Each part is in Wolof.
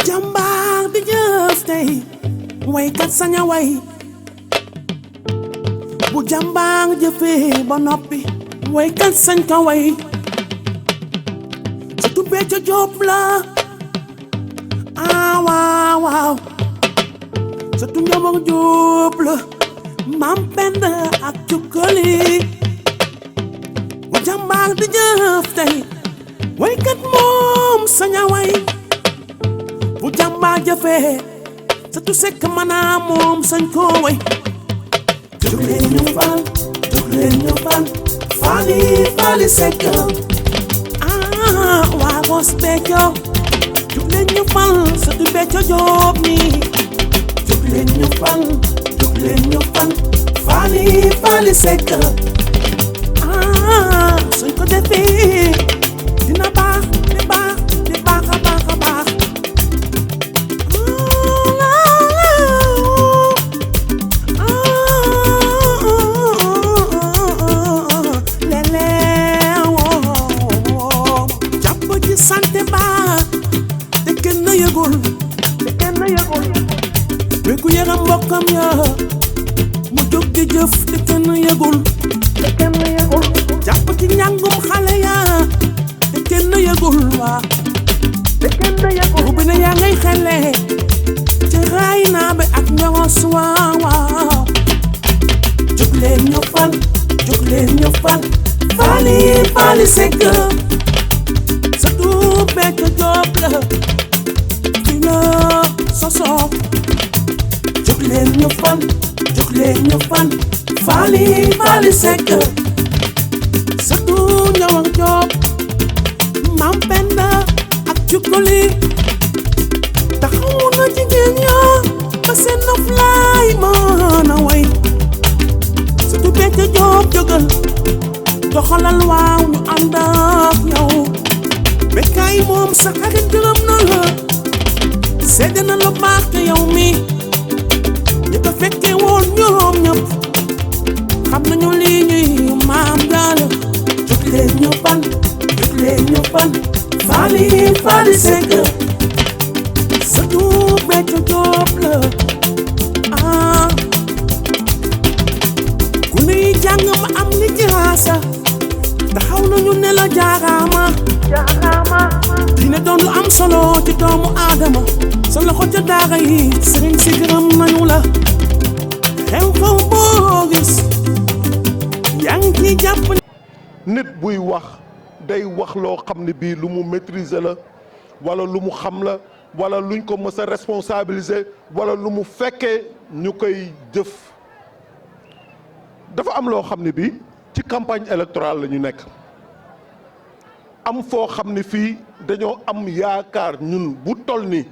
jàmbaar di jëf tey waykat saña way bu jàmbaar jëfee ba noppi waykat sañ ka way surtout Béthio Diop la waaw waaw surtout Ndiamar Diop la Mam Penda ak Cukkali bu jàmbaar di jëf tey waykat moom saña way bu jàmbaar jëfee surtout Seck mana moom sañ koo way jóg leen ñu fal Fally Seck waa Ross Béthio jóg leen ñu fal surtout Béthio Diop mi jóg leen ñu fal Fally Seck suñ ko defee dina baax di baax a baax a baax sante ba te kenn yëgul ku yëgam mbokkam ya mu jóg di jëf te kenn yëgul jàpp ci njàngum xale ya te kenn yëgul waa bu bi ne yaa ngay xele ci raay naa be ak ñoros waaw jóg leen ñu fal Fally Seck surtout Béthio Diop la fi la sosoo jóg leen ñu fal Fally Seck surtout Ndiamar Diop Mam Penda ak Cukkali taxawu na jigéen ña ba seen noflaay mën a way surtout Béthio Diop jógal doxalal waaw ñu ànd ak yow Bécaye moom sa xarit gërëm na la sedd na lu baax te yow mi ñi ko fekkee woon ñoom ñëpp xam nañu lii ñuy maam daal jóg leen ñu fal Fally Seck surtout Béthio Diop la ku nuy jàng ma am li jaasa taxaw nañu ne la jaaraama dina doon lu am solo ci doomu aadama sa loxo ca daara yi sëriñ si gërëm nañu la xew boo gis yaa ngi ciy jàpp nit buy wax day wax loo xam ne bii lu mu maîtriser la wala lu mu xam la wala luñ ko mës a responsabiliser wala lu mu fekkee ñu koy jëf dafa am loo xam ne bii ci campagne électorale la ñu nekk am foo xam ne fii dañoo am yaakaar ñun bu toll ni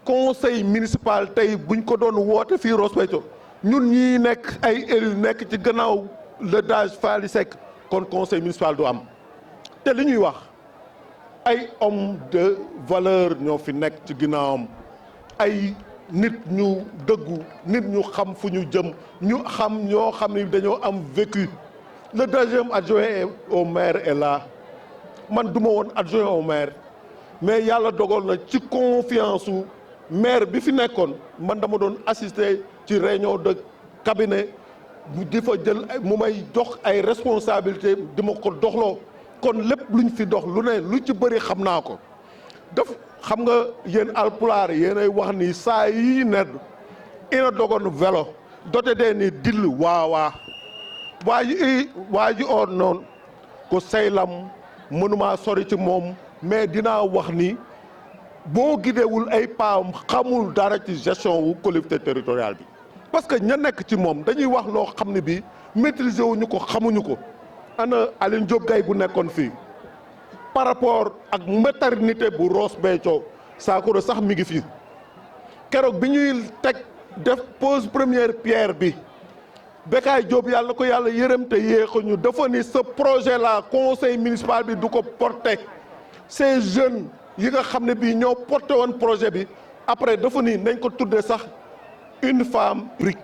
conseil municipal tey buñ ko doon woote fii Ross Béthio ñun ñii nekk ay élus nekk ci gannaaw le DAGE Fally Seck kon conseil municipal du am te li ñuy wax ay homme de valeur ñoo fi nekk ci ginnaawam ay nit ñu dëggu nit ñu xam fu ñu jëm ñu xam ñoo xam ni dañoo am vécu le deuxième adjoint au maire est là man duma woon adjoint au maire mais yàlla dogal na ci confiance su maire bi fi nekkoon man dama doon assister ci réunion de cabinet di fa jël mu may dox ay responsabilité di ma ko doxloo kon lépp luñ fi dox lu ne lu ci bëri xam naa ko daf xam nga yéen alpulaar yéenay wax ni saa yi nedd ina dogon vélo dote dee ni dill waawaa waa ji oon noonu ko saylam mënuma sori ci moom mais dinaa wax ni boo gidewul ay paam xamul dara ci gestion wu collectivité territoriale bi parce que ña nekk ci moom dañuy wax loo xam ne bii maîtriser wuñu ko xamuñu ko ana Aline Diop Gaye bu nekkoon fii par rapport ak maternité bu Ross Béthio Sakura sax mi ngi fi keroog bi ñuy teg def pose première pierre bi Bécaye Diop yàlla na ko yàlla yërëm te yéex ñu dafa ni ce projet là conseil municipal bi du ko porter ces jeunes yi nga xam ne bii ñoo porté woon projet bi après dafa ni nañ ko tuddee sax une femme brique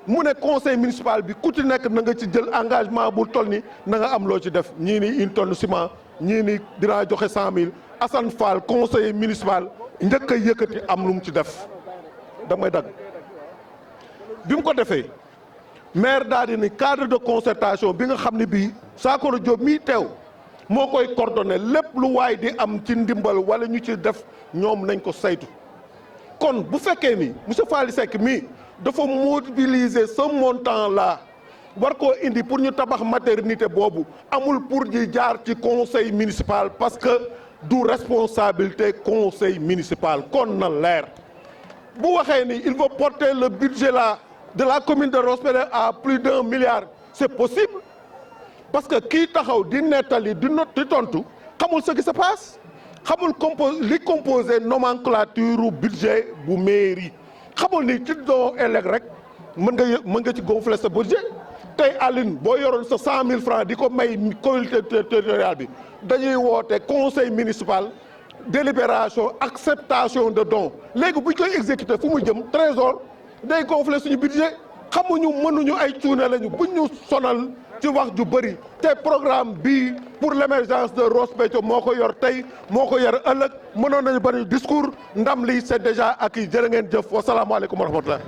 mu ne conseil municipal bi ku ci nekk na nga ci jël engagement bu toll ni na nga am loo ci def ñii ni une tonne ciment ñii ni dinaa joxe 100 000 Assane Fall conseiller municipal njëkk a yëkkati am lu mu ci def damay dagg bi mu ko defee maire daal di ni cadre de concertation bi nga xam ne bii Saakoro Diop mii teew moo koy coordonné lépp lu waay di am ci ndimbal wala ñu ci def ñoom nañ ko saytu kon bu fekkee ni monsieur Faly Seck mii dafa mobiliser ce montant là war koo indi pour ñu tabax maternité boobu amul pour di jaar ci conseil municipal parce que du responsabilité conseil municipal kon na leer bu waxee ni il faut porter le budget là de la commune de Ross Béthio à plus d'1 milliard c'est possible parce que kii taxaw di nettali di tontu xamul ce qui se passe xamul li composé nomenclature budget bu mairie xamul ni ci doo élec rek mën nga ci gonfler sa budget tey Aline boo yoroon sa 100 000 francs di ko may collectivité territoriale bi dañuy woote conseil municipal délibération acceptation de don léegi bu ñu koy exécuter fu mu jëm trésor day gonfler suñu budget xamuñu mënuñu ay cuune lañu buñ ñu sonal ci wax ju bëri te programme bii pour l'émergence de Ross Béthio moo ko yor tey moo ko yor ëllëg mënoon nañu bëri discours ndam li c'est déjà acquis jërë ngeen jëf wasalaamaaleykum wa rahmatullah.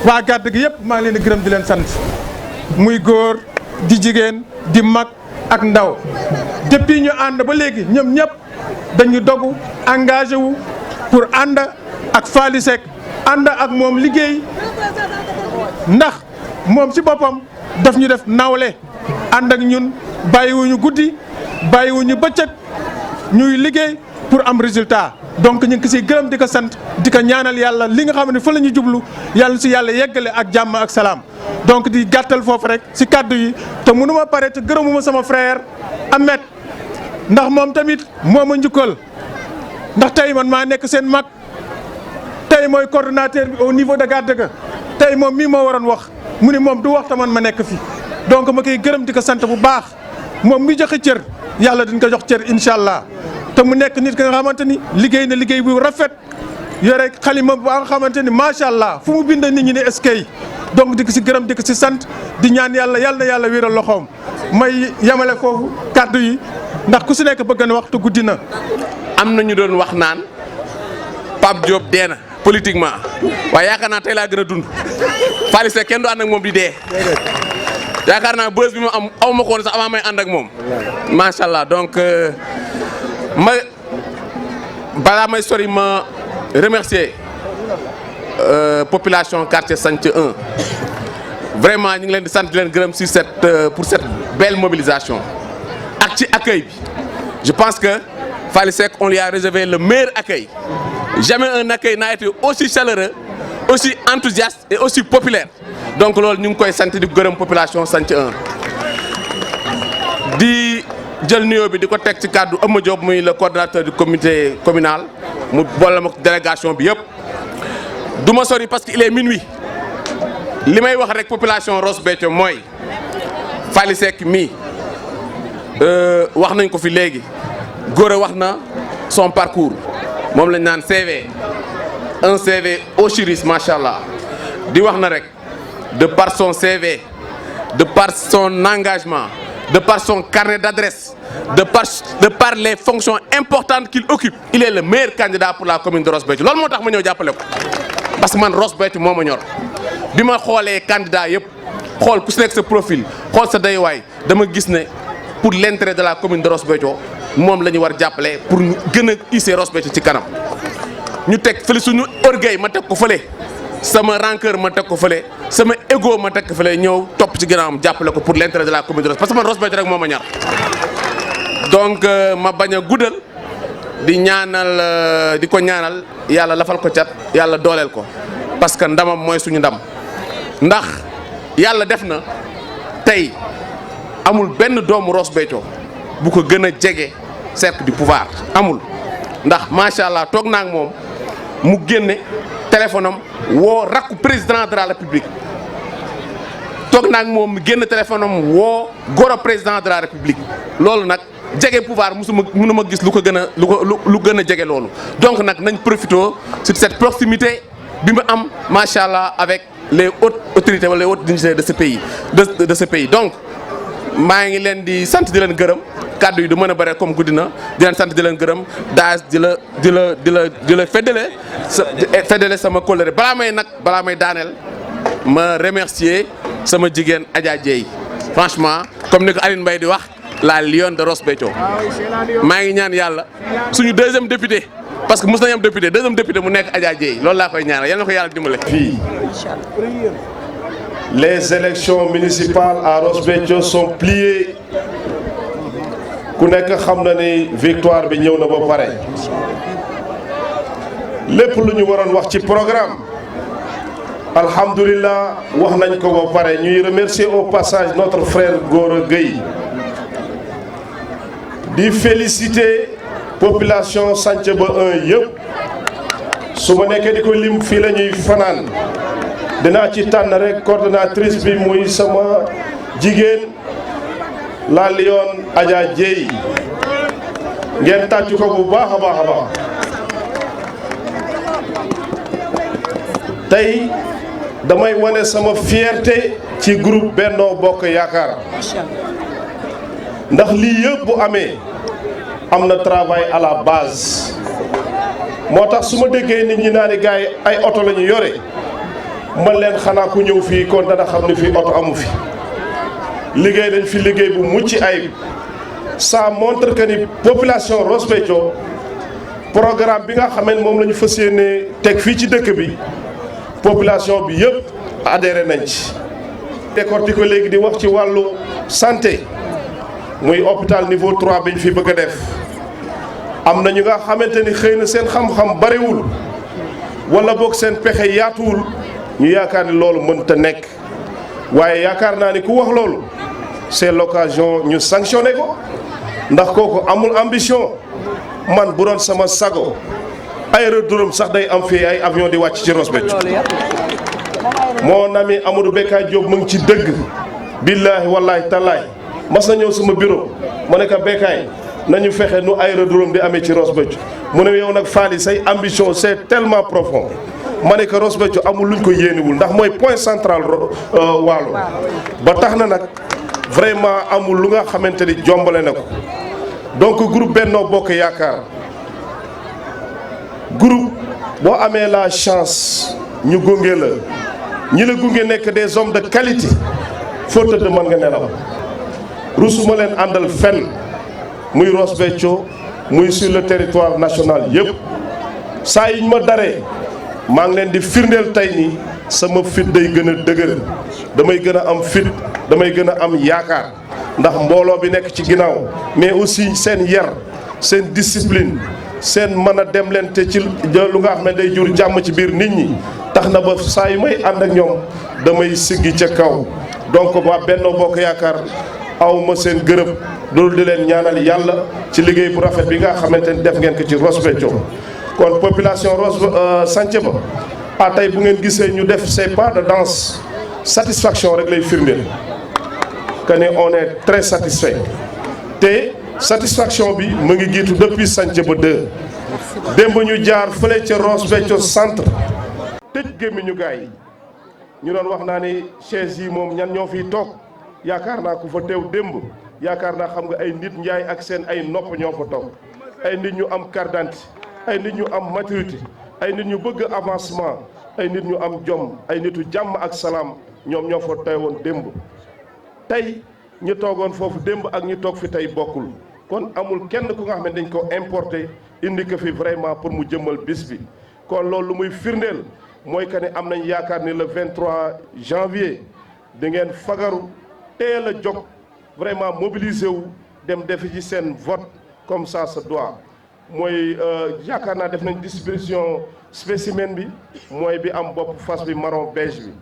waa gàdd gi yëpp maa ngi leen di gërëm di leen sant muy góor di jigéen di mag ak ndaw depuis ñu ànd ba léegi ñoom ñëpp dañu dogu engagé wu pour ànd ak Faly Seck ànd ak moom liggéey ndax moom ci boppam daf ñu def nawle ànd ak ñun bàyyiwuñu guddi bàyyiwuñu bëccëg ñuy liggéey pour am résultat donc ñu ngi ko siy gërëm di ko sant di ko ñaanal yàlla li nga xam ne fa la ñu jublu yàlla si yàlla yeggale ak jàmm ak salaam donc di gàttal foofu rek si kàddu yi te mënuma pare te gërëmuma sama frère Ahmed ndax moom tamit moo ma njukkal ndax tey man maa nekk seen mag tey mooy coordonnateur bi au niveau de Gàddaga tey moom mii moo waroon wax mu ni moom du wax te man ma nekk fi donc ma koy gërëm di ko sant bu baax moom mi joxe cër yàlla dañ ko jox cër incha allah te mu nekk nit ki nga xamante ni liggéey na liggéey bu rafet yore xalima ba nga xamante ni macha allah fu mu bind nit ñi ne eskay donc di ko si gërëm di ko si sant di ñaan yàlla yal na yàlla wéeral loxoom may yemale foofu kàddu yi ndax ku si nekk bëgg na waxtu guddi na. am na ñu doon wax naan Pape Diop dee na politiquement waaye yaakaar naa tey laa gën a dund Faly Seck kenn du ànd ak moom di dee yaakaar naa bës bi ma am aw ma ko woon sax avant may ànd ak moom macha allah donc ma balaa may sori ma remercier population quartier Santhie 1 vraiment ñu ngi leen di sant di leen gërëm sur pour cette belle mobilisation ak ci accueil bi je pense que Faly Seck on lui a réservé le meilleur accueil jamais un accueil n'a été aussi chaleureux aussi enthousiaste et aussi populaire donc loolu ñu ngi koy sant di gërëm population Santhie 1 di jël nuyoo bi di ko teg ci kàddu Ama Diop muy le coordonnateur du comité communal mu boole ma délégation bi yëpp du ma sori parce que il est minuit li may wax rek population Ross Béthio mooy Faly Seck mii wax nañ ko fi léegi góor a wax na son parcours moom lañ naan CV un CV au chiris macha allah di wax na rek de par son CV de par son engagement de par son carnet d'adresse de par les fonctions importantes qu'il occupe il est le meilleur candidat pour la commune de Ross Béthio loolu moo tax ma ñëw jàppale ko parce que man Ross Béthio moo ma ñor bi ma xoolee candidat yëpp xool ku si nekk sa profil xool sa daywaay dama gis ne pour l'intérêt de la commune de Ross Béthio moom la ñu war jàppale pour gën a hisser Ross Béthio ci kanam ñu teg fële suñu orgueil ma teg ko fële sama rancœur ma teg ko fële sama ego ma teg ko fële ñëw topp ci gannaawam jàppale ko pour l'intérêt de la commune de Ross parce que man Ross Béthio rek moo ma ñor donc ma bañ a guddal di ñaanal di ko ñaanal yàlla lafal ko cat yàlla dooleel ko parce que ndamam mooy suñu ndam ndax yàlla def na tey amul benn doomu Ross Béthio bu ko gën a jege cercle du pouvoir amul ndax macha allah toog naa ak moom mu génne téléphone am woo rakku président de la république toog naa ak moom mu génne téléphone am woo goro président de la république loolu nag jege pouvoir mënuma gis lu ko gën a lu gën a jege loolu donc nag nañ profité sur cette proximité bi mu am macha allah avec les hautes autorités wala les hautes dignités de ce pays de ce pays donc maa ngi leen di sant di leen gërëm kàddu yi du mën a bare comme guddi na di leen sant di leen gërëm daas di la feddale sama kóllëre balaa may daaneel ma remercier sama jigéen Adja Dieye franchement comme ni ko Aline Mbaye di wax la lionne de Ross Béthio maa ngi ñaan yàlla suñu deuxième député parce que mos nañu am député deuxième député mu nekk Adja Dieye loolu laa koy ñaanal yal na ko yàlla dimbale. Fii les élections municipales à Ross Béthio sont pliées ku nekk xam na ni victoire bi ñëw na ba pare lépp lu ñu waroon wax ci programme alhamdulillah wax nañ ko ba pare ñuy remercier au passage notre frère Gora Gueye di féliciter population Santhiaba 1 yëpp su ma nekkee di ko lim fii la ñuy fanaan dinaa ci tànn rek coordonnatrice bi muy sama jigéen la Lionne Adja Dieye ngeen tàcc ko bu baax a baax a baax tey damay wane sama fierté ci groupe Benno Bokk Yaakaar ndax lii yëpp bu amee am na travail à la base moo tax su ma déggee nit ñi naa ni gars yi ay oto la ñu yore man leen xanaa ku ñëw fii kon dana xam ne fii oto amu fi liggéey dañ fi liggéey bu mucc ayib ça montre que ni population Ross Béthio programme bi nga xam ne moom la ñu fas yéene teg fii ci dëkk bi population bi yëpp adhéré nañ ci. décortiquer ko léegi di wax ci wàllu santé muy hôpital niveau 3 bi ñu fi bëgg a def am na ñu nga xamante ni xëy na seen xam-xam bariwul wala boog seen pexe yaatuwul ñu yaakaar ni loolu mënta nekk waaye yaakaar naa ni ku wax loolu c'est l'occasion ñu sanctionné ko ndax kooku amul ambition man bu doon sama sago aérodrome sax day am fii ay avion di wàcc ci Ross Béthio mon ami Amadou Bekkaay Diop mu ngi ci dëgg billaahi wallaahi tallaay mas na ñëw sama bureau ma ne ko Bekkaay nañu fexe nu aérodrome di amee ci Ross Béthio mu ne yow nag Fally say ambition c'est tellement profond ma ne ko Ross Béthio amul luñ ko yéenewul ndax mooy point central Waalo ba tax na nag vraiment amul lu nga xamante ni jombale na ko donc groupe Benno Bokk Yaakaar groupe boo amee la chance ñu gunge la ñi la gunge nekk des hommes de qualité foo tëdd mën nga nelaw rusuma leen àndal fenn muy Ross Béthio muy sur le territoire national yëpp saa yiñ ma daree maa ngi leen di firndeel tey nii sama fit day gën a dëgër damay gën a am fit damay gën a am yaakaar ndax mbooloo bi nekk ci ginnaaw mais aussi seen yar seen discipline seen mën a dem leen te ci lu nga xam ne day jur jàmm ci biir nit ñi tax na ba saa yu may ànd ak ñoom damay siggi ca kaw donc waa Benno Bokk Yaakaar aw ma seen gërëm loolu di leen ñaanal yàlla ci liggéey bu rafet bi nga xamante ni def ngeen ko ci Ross Béthio kon population Ross Santhiaba tey bu ngeen gisee ñu def ces pas de danse satisfaction rek lay firndeel que ne on est très satisfait te satisfaction bi mu ngi jiitu depuis Santhiaba 2 démb ñu jaar fële ca Ross Béthio centre tëj gémmiñu gaay yi ñu doon wax naa ni chaise yi moom ñan ñoo fiy toog yaakaar naa ku fa teew démb yaakaar naa xam nga ay nit njaay ak seen ay nopp ñoo fa toog ay nit ñu am carte d'identité ay nit ñu am maturité ay nit ñu bëgg avancement ay nit ñu am jom ay nitu jàmm ak salaam ñoom ñoo fa teewoon démb tey ñu toogoon foofu démb ak ñu toog fi tey bokkul kon amul kenn ku nga xam ne dañ ko importé indi ko fi vraiment pour mu jëmmal bis bi kon loolu lu muy firndeel mooy que ne am nañ yaakaar ni le 23 janvier di ngeen fagaru teel a jóg vraiment mobiliser wu dem defi ci seen vote comme ça se doit mooy yaakaar naa def nañ distribution spécimen bi mooy bi am bopp fas bi marron beige bi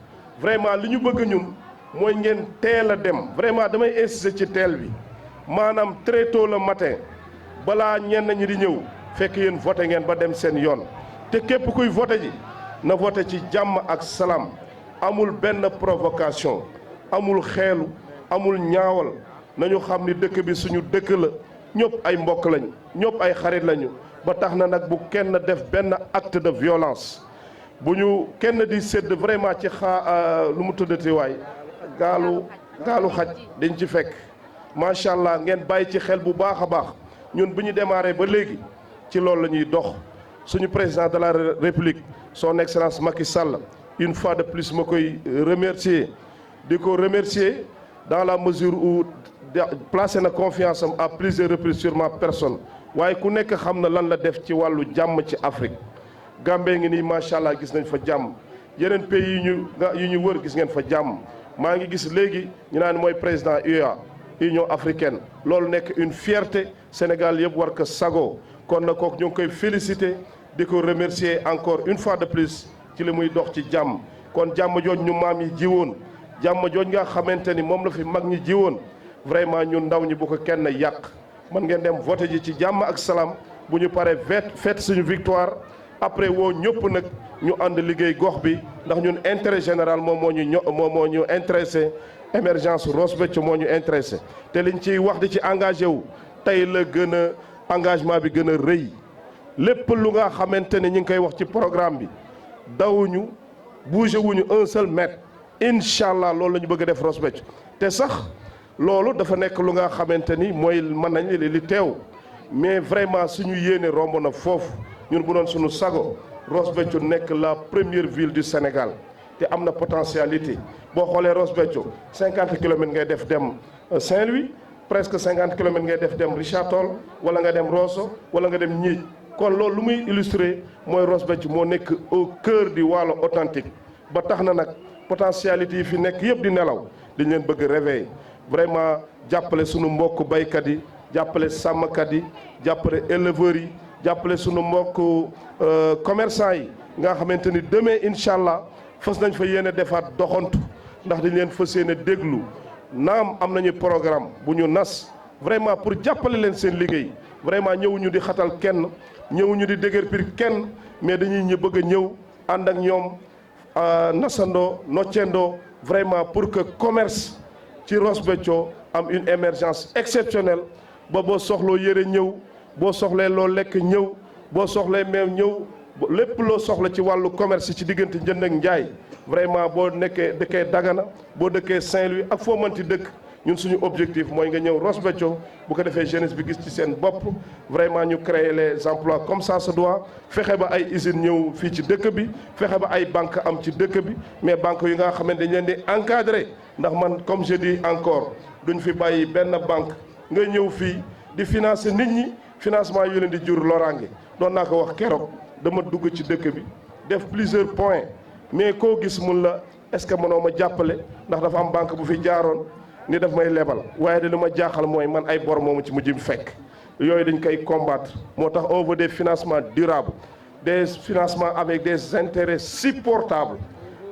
vraiment li ñu bëgg ñun mooy ngeen teel a dem vraiment damay insister ci teel bi maanaam très tôt le matin balaa ñenn ñi di ñëw fekk yéen voté ngeen ba dem seen yoon te képp kuy voté ji na voté ci jàmm ak salaam amul benn provocation amul xeelu amul ñaawal nañu xam ni dëkk bi suñu dëkk la ñëpp ay mbokk lañu ñëpp ay xarit lañu ba tax na nag bu kenn def benn acte de violence bu ñu kenn di sédd vraiment ci lu mu tuddati waay gaalu xaj dañ ci fekk macha allah ngeen bàyyi ci xel bu baax a baax ñun bu ñu démarré ba léegi ci loolu la ñuy dox suñu président de la république son excellence Macky Sall une fois de plus ma koy remercier di ko remercier dans la mesure où placé na confiance am à plusieurs reprises sur ma personne waaye ku nekk xam na lan la def ci wàllu jàmm ci Afrique Gambie ngi nii macha allah gis nañ fa jàmm yeneen pays yu ñu wër gis ngeen fa jàmm maa ngi gis léegi ñu naan mooy président UA Union africaine loolu nekk une fierté Sénégal yëpp war ko sago kon na kooku ñu ngi koy féliciter di ko remercier encore une fois de plus ci li muy dox ci jàmm kon jàmm jooj ñu maam yi jiwoon jàmm jooj nga xamante ni moom la fi mag ñi jiwoon vraiment ñun ndaw ñi bu ko kenn yàq mën ngeen dem voté ji ci jàmm ak salaam bu ñu paree fête suñu victoire après woo ñëpp nag ñu ànd liggéey gox bi ndax ñun intérêt général moom moo ñu intéressé émergence Ross Béthio moo ñu intéressé te liñ ciy wax di ci engagé wu tey la gën a engagement bi gën a rëy lépp lu nga xamante ne ñu ngi koy wax ci programme bi dawuñu bougé wuñu un seul mètre incha allah loolu la ñu bëgg a def Ross Béthio te sax loolu dafa nekk lu nga xamante ni mooy mën nañ li teew mais vraiment suñu yéene romb na foofu ñun bu doon suñu sago Ross Béthio nekk la première ville du Sénégal te am na potentialité boo xoolee Ross Béthio 50 kilomètres ngay def dem Saint-Louis presque 50 kilomètres ngay def dem Richard Toll wala nga dem Rosso wala nga dem Ñiij kon loolu lu muy illustrer mooy Ross Béthio moo nekk au cœur du Waalo authentique ba tax na nag potentialité yi fi nekk yëpp di nelaw dañ leen bëgg réveiller vraiment jàppale sunu mbokk baykat yi jàppale sàmmkat yi jàppale éleveurs yi jàppale sunu mbokk commerçant yi nga xamante ni demain incha allah fas nañ fa yéene defaat doxantu ndax dañ leen fas yéene déglu naam am nañu programme bu ñu nas vraiment pour jàppale leen seen liggéey vraiment ñëwuñu di xatal kenn ñëwuñu di déguerpir kenn mais dañuy ñu bëgg a ñëw ànd ak ñoom nasandoo noccendoo vraiment pour que commerce ci Ross Béthio am une émergence exceptionnelle ba boo soxloo yére ñëw boo soxlee loo lekk ñëw boo soxlee meew ñëw lépp loo soxla ci wàllu commerce ci diggante njënd ak njaay vraiment boo nekkee dëkkee Dagana boo dëkkee Saint-Louis ak foo mënti dëkk ñun suñu objectif mooy nga ñëw Ross Béthio bu ko defee jeunesse bi gis ci seen bopp vraiment ñu créer les emplois comme ça se doit fexe ba ay usines ñëw fii ci dëkk bi fexe ba ay banque am ci dëkk bi mais banque yi nga xamante dañ leen di encadrer ndax man comme je dis encore duñ fi bàyyi benn banque nga ñëw fii di financer nit ñi financement yu leen di jur loraange doon naa ko wax keroog dama dugg ci dëkk bi def plusieurs points mais koo gis mun la est-ce que mënoo ma jàppale ndax dafa am banque bu fi jaaroon ni daf may lebal waaye de lu ma jaaxal mooy man ay bor moomu ci mujj bi fekk yooyu dañ koy combattre moo tax on veut des financements durables des financements avec des intérêts supportables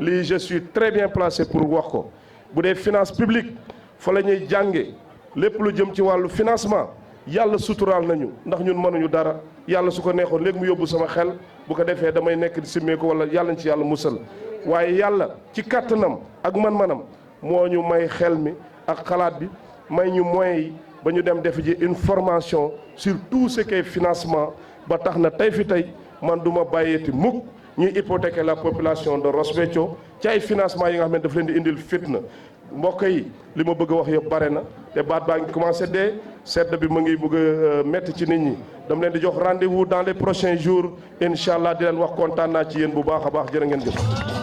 lii je suis très bien placé pour wax ko bu dee finance publique fa la ñuy jànge lépp lu jëm ci wàllu financement yàlla suturaal nañu ndax ñun mënuñu dara yàlla su ko neexoon léegi mu yóbbu sama xel bu ko defee damay nekk di simmeeku wala yàlla ñu ci yàlla musal waaye yàlla ci kàttanam ak man-manam moo ñu may xel mi ak xalaat bi may ñu moyens yi ba ñu dem def ji une formation sur tout ce qui est financement ba tax na tey fi tey man du ma bàyyeeti mukk ñuy hypothéquer la population de Ross Béthio ci ay financement yi nga xam ne daf leen di indil fitna mbokk yi li ma bëgg a wax yëpp bare na te baat baa ngi commencé dee sedd bi mu ngi bëgg a métti ci nit ñi dama leen di jox rendez-vous dans les prochains jours incha allah di leen wax kontaan naa ci yéen bu baax a baax jërë ngeen jëf.